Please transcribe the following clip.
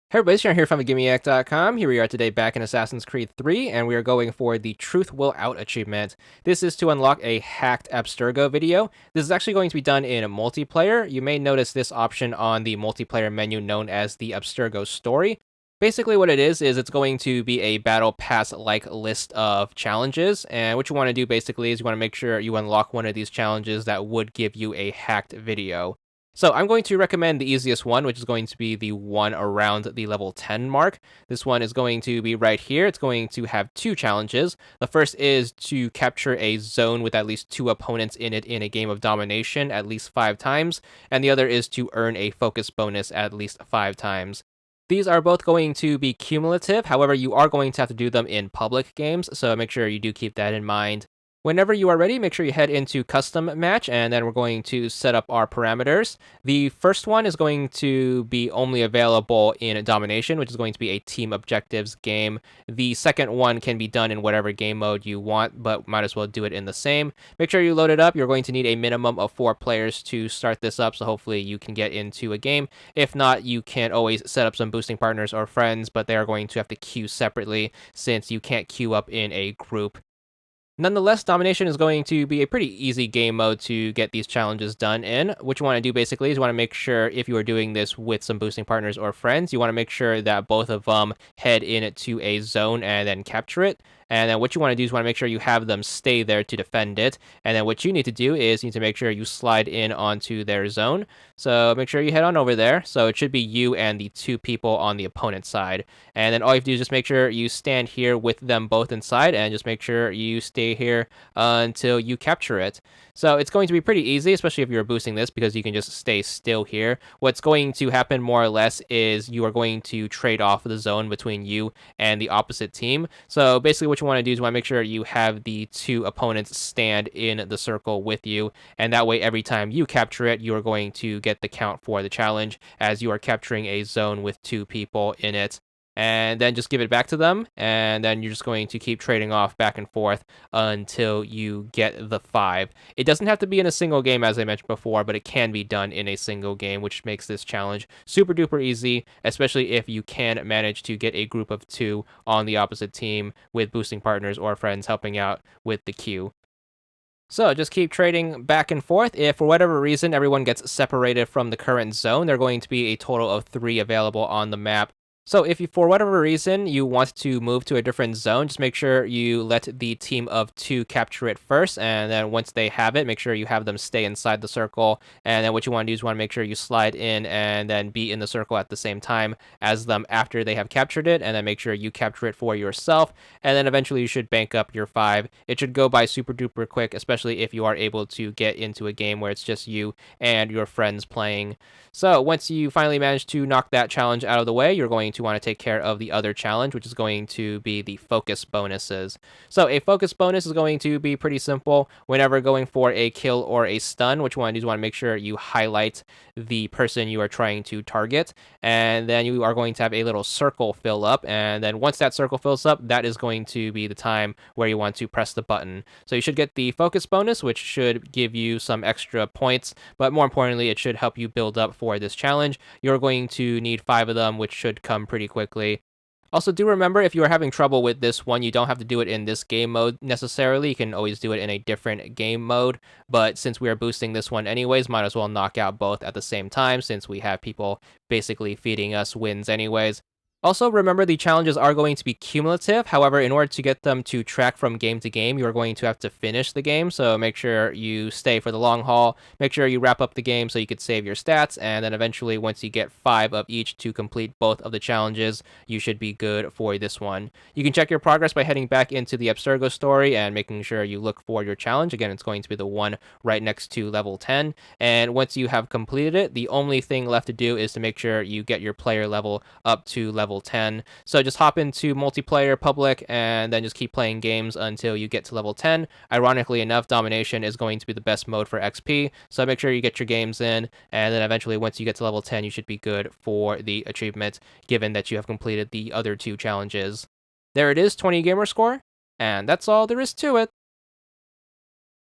Hey everybody, Sharon here from VidGamiac.com. Here we are today back in Assassin's Creed 3, and we are going for the Truth Will Out achievement. This is to unlock a hacked Abstergo video. This is actually going to be done in a multiplayer. You may notice this option on the multiplayer menu known as the Abstergo story. Basically what it is it's going to be a battle pass-like list of challenges, and what you want to do basically is you want to make sure you unlock one of these challenges that would give you a hacked video. So I'm going to recommend the easiest one, which is going to be the one around the level 10 mark. This one is going to be right here. It's going to have two challenges. The first is to capture a zone with at least two opponents in it in a game of domination at least 5 times, and the other is to earn a focus bonus at least 5 times. These are both going to be cumulative. However, you are going to have to do them in public games, so make sure you do keep that in mind. Whenever you are ready, make sure you head into custom match, and then we're going to set up our parameters. The first one is going to be only available in Domination, which is going to be a team objectives game. The second one can be done in whatever game mode you want, but might as well do it in the same. Make sure you load it up. You're going to need a minimum of 4 players to start this up, so hopefully you can get into a game. If not, you can always set up some boosting partners or friends, but they are going to have to queue separately since you can't queue up in a group. Nonetheless, Domination is going to be a pretty easy game mode to get these challenges done in. What you want to do basically is you want to make sure if you are doing this with some boosting partners or friends, you want to make sure that both of them head in to a zone and then capture it. And then what you want to do is you want to make sure you have them stay there to defend it. And then what you need to do is you need to make sure you slide in onto their zone. So make sure you head on over there. So it should be you and the 2 people on the opponent's side. And then all you have to do is just make sure you stand here with them both inside and just make sure you stay here until you capture it. So it's going to be pretty easy, especially if you're boosting this, because you can just stay still here. What's going to happen more or less is you are going to trade off the zone between you and the opposite team. So basically what you want to do is you want to make sure you have the 2 opponents stand in the circle with you, and that way every time you capture it, you are going to get the count for the challenge as you are capturing a zone with 2 people in it. And then just give it back to them, and then you're just going to keep trading off back and forth until you get the 5. It doesn't have to be in a single game, as I mentioned before, but it can be done in a single game, which makes this challenge super duper easy, especially if you can manage to get a group of 2 on the opposite team with boosting partners or friends helping out with the queue. So just keep trading back and forth. If for whatever reason everyone gets separated from the current zone, there are going to be a total of 3 available on the map. So if you, for whatever reason, you want to move to a different zone, just make sure you let the team of 2 capture it first, and then once they have it, make sure you have them stay inside the circle. And then what you want to do is you want to make sure you slide in and then be in the circle at the same time as them after they have captured it, and then make sure you capture it for yourself. And then eventually you should bank up your 5. It should go by super duper quick, especially if you are able to get into a game where it's just you and your friends playing. So once you finally manage to knock that challenge out of the way, you're going to want to take care of the other challenge, which is going to be the focus bonuses. So a focus bonus is going to be pretty simple. Whenever going for a kill or a stun, what you want to do is you want to make sure you highlight the person you are trying to target, and then you are going to have a little circle fill up, and then once that circle fills up, that is going to be the time where you want to press the button. So you should get the focus bonus, which should give you some extra points, but more importantly, it should help you build up for this challenge. You're going to need 5 of them, which should come pretty quickly. Also, do remember, if you are having trouble with this one, you don't have to do it in this game mode necessarily. You can always do it in a different game mode, but since we are boosting this one anyways, might as well knock out both at the same time since we have people basically feeding us wins anyways. Also, remember the challenges are going to be cumulative. However, in order to get them to track from game to game, you are going to have to finish the game. So make sure you stay for the long haul. Make sure you wrap up the game so you could save your stats. And then eventually, once you get 5 of each to complete both of the challenges, you should be good for this one. You can check your progress by heading back into the Abstergo story and making sure you look for your challenge. Again, it's going to be the one right next to level 10. And once you have completed it, the only thing left to do is to make sure you get your player level up to level 10. So just hop into multiplayer public and then just keep playing games until you get to level 10. Ironically enough, Domination is going to be the best mode for XP, so make sure you get your games in, and then eventually once you get to level 10, you should be good for the achievement, given that you have completed the other 2 challenges. There it is, 20 gamer score, and that's all there is to it.